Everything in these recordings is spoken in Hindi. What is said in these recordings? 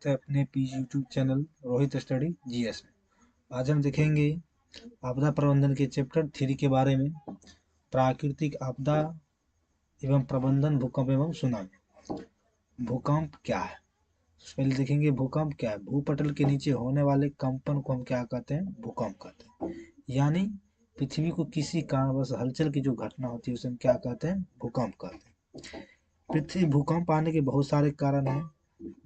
है अपने YouTube channel Rohit study GS में। आज हम देखेंगे आपदा प्रबंधन के चैप्टर 3 के बारे में। प्राकृतिक आपदा एवं प्रबंधन, भूकंप एवं सुनामी। भूकंप क्या है? पहले देखेंगे भूकंप क्या है। भूपटल के नीचे होने वाले कंपन को हम क्या कहते हैं? भूकंप कहते हैं। यानी पृथ्वी को किसी कारणवश हलचल की जो घटना होती है उसे हम क्या कहते हैं? भूकंप कहते हैं। पृथ्वी भूकंप आने के बहुत सारे कारण हैं।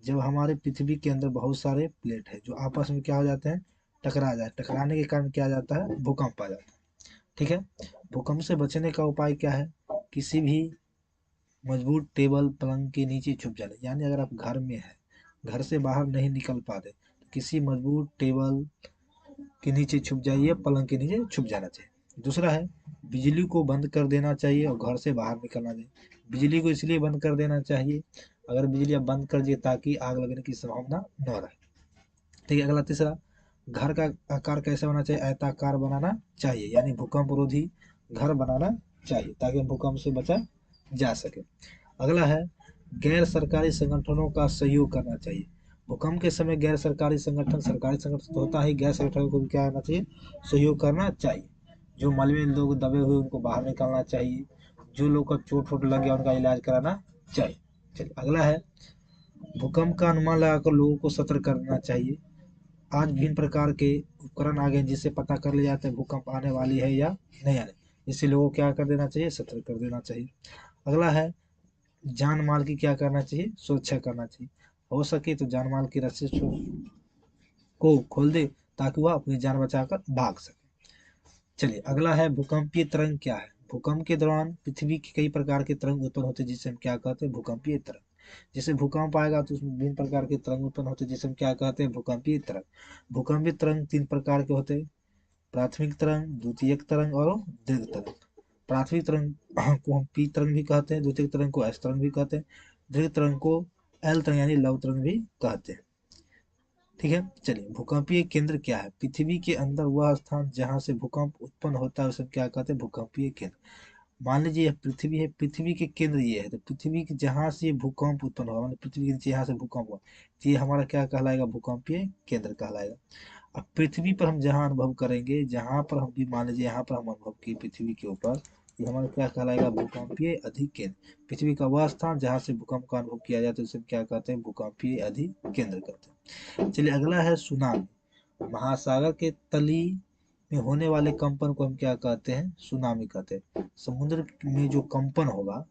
जब हमारे पृथ्वी के अंदर बहुत सारे प्लेट है जो आपस में क्या हो जाते हैं? टकरा जाए। टकराने के कारण क्या आ जाता है? भूकंप आ जाता है। ठीक है। भूकंप से बचने का उपाय क्या है? किसी भी मजबूत टेबल पलंग के नीचे छुप जाना। यानी अगर आप घर में है, घर से बाहर नहीं निकल पाते तो किसी मजबूत टेबल के नीचे छुप जाइए, पलंग के नीचे छुप जाना चाहिए। दूसरा है बिजली को बंद कर देना चाहिए और घर से बाहर निकलना चाहिए। बिजली को इसलिए बंद कर देना चाहिए, अगर बिजली आप बंद कर दिए ताकि आग लगने की संभावना न रहे। ठीक है। अगला तीसरा, घर का आकार कैसे होना चाहिए? आयताकार बनाना चाहिए, यानी भूकंप रोधी घर बनाना चाहिए ताकि भूकंप से बचा जा सके। अगला है गैर सरकारी संगठनों का सहयोग करना चाहिए। भूकंप के समय गैर सरकारी संगठन, सरकारी संगठन तो होता है, गैर संगठन को भी क्या करना चाहिए? सहयोग करना चाहिए। जो मलबे में लोग दबे हुए उनको बाहर निकालना चाहिए। जो लोग का चोट वोट लग गया उनका इलाज कराना चाहिए। चलिए अगला है भूकंप का अनुमान लगाकर लोगों को सतर्क करना चाहिए। आज विभिन्न प्रकार के उपकरण आ गए जिससे पता कर लिया जाता है भूकंप आने वाली है या नहीं आने। इससे लोगों को क्या कर देना चाहिए? सतर्क कर देना चाहिए। अगला है जान माल की क्या करना चाहिए? सुरक्षा करना चाहिए। हो सके तो जान माल की रस्सी को खोल दे ताकि वह अपनी जान बचाकर भाग सके। चलिए अगला है भूकंपीय तरंग क्या है? भूकंप के दौरान पृथ्वी की कई प्रकार के तरंग उत्पन्न होते हैं जिसे हम क्या कहते हैं? भूकंपीय तरंग। जैसे भूकंप आएगा तो उसमें विभिन्न प्रकार के तरंग उत्पन्न होते हैं जिसे हम क्या कहते हैं? भूकंपीय तरंग। भूकंपीय तरंग 3 प्रकार के होते हैं: प्राथमिक तरंग, द्वितीयक तरंग और दीर्घ तरंग। प्राथमिक तरंग को हम पी तरंग भी कहते हैं, द्वितीयक तरंग को एस तरंग भी कहते हैं, दीर्घ तरंग को एल तरंग यानी लव तरंग भी कहते हैं। ठीक है। चलिए भूकंपीय केंद्र क्या है? पृथ्वी के अंदर वह स्थान जहां से भूकंप उत्पन्न होता है उसे क्या कहते हैं? भूकंपीय केंद्र। मान लीजिए यह पृथ्वी है, पृथ्वी के केंद्र ये है, तो पृथ्वी के जहां से ये भूकंप उत्पन्न हुआ, मतलब पृथ्वी के नीचे यहाँ से भूकंप हुआ, तो ये हमारा क्या कहलाएगा? भूकंपीय केंद्र कहलाएगा। अब पृथ्वी पर हम जहाँ अनुभव करेंगे, जहाँ पर हम भी मान लीजिए यहाँ पर हम अनुभव किए पृथ्वी के ऊपर, ये हमारा क्या कहलाएगा? भूकंपीय अधिकेंद्र। पृथ्वी का वह स्थान जहाँ से भूकंप का अनुभव किया जाता है उसे क्या कहते हैं? भूकंपीय अधिकेंद्र कहते हैं। चलिए अगला है सुनामी। महासागर के तली में होने वाले कंपन को हम क्या कहते हैं? सुनामी कहते हैं। समुद्र में जो कंपन होगा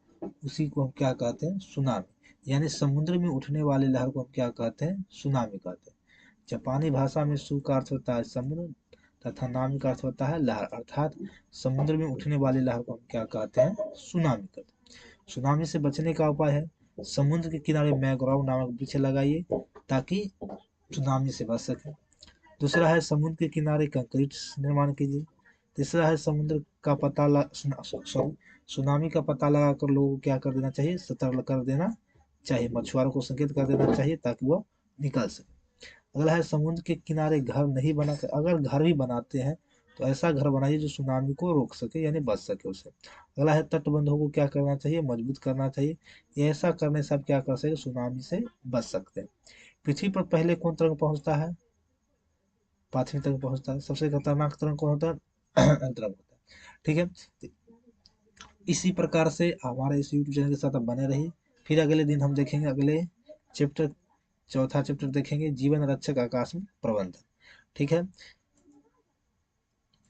उसी को हम क्या कहते हैं? सुनामी। यानी समुद्र में उठने वाले लहर को हम क्या कहते हैं? सुनामी कहते हैं। जापानी भाषा में सु का अर्थ होता है समुद्र तथा नामी का अर्थ होता है लहर, अर्थात समुद्र में उठने वाली लहर को हम क्या कहते हैं? सुनामी कहते हैं। सुनामी से बचने का उपाय है समुद्र के किनारे मैंग्रोव नामक वृक्ष लगाइए ताकि सुनामी से बच सके। दूसरा है समुद्र के किनारे कंक्रीट निर्माण कीजिए। तीसरा है समुद्र का पता सुनामी का पता लगाकर लोगों को क्या कर देना चाहिए? सतर्क कर देना चाहिए। मछुआरों को संकेत कर देना चाहिए ताकि वह निकल सके। अगला है समुद्र के किनारे घर नहीं बना, अगर घर भी बनाते हैं तो ऐसा घर बनाइए जो सुनामी को रोक सके यानी बच सके उसे। अगला है तटबंधों को क्या करना चाहिए? मजबूत करना चाहिए। ऐसा करने से आप क्या कर सके? सुनामी से बच सकते हैं। पृथ्वी पर पहले कौन तरंग पहुंचता है? प्राथमिक तरंग पहुंचता है। सबसे खतरनाक तरंग कौन होता है? अंतरंग होता है। ठीक है। इसी प्रकार से हमारे इस यूट्यूब चैनल के साथ आप बने रहिए। फिर अगले दिन हम देखेंगे अगले चैप्टर, चौथा चैप्टर देखेंगे जीवन रक्षक आकस्मिक प्रबंधन। ठीक है।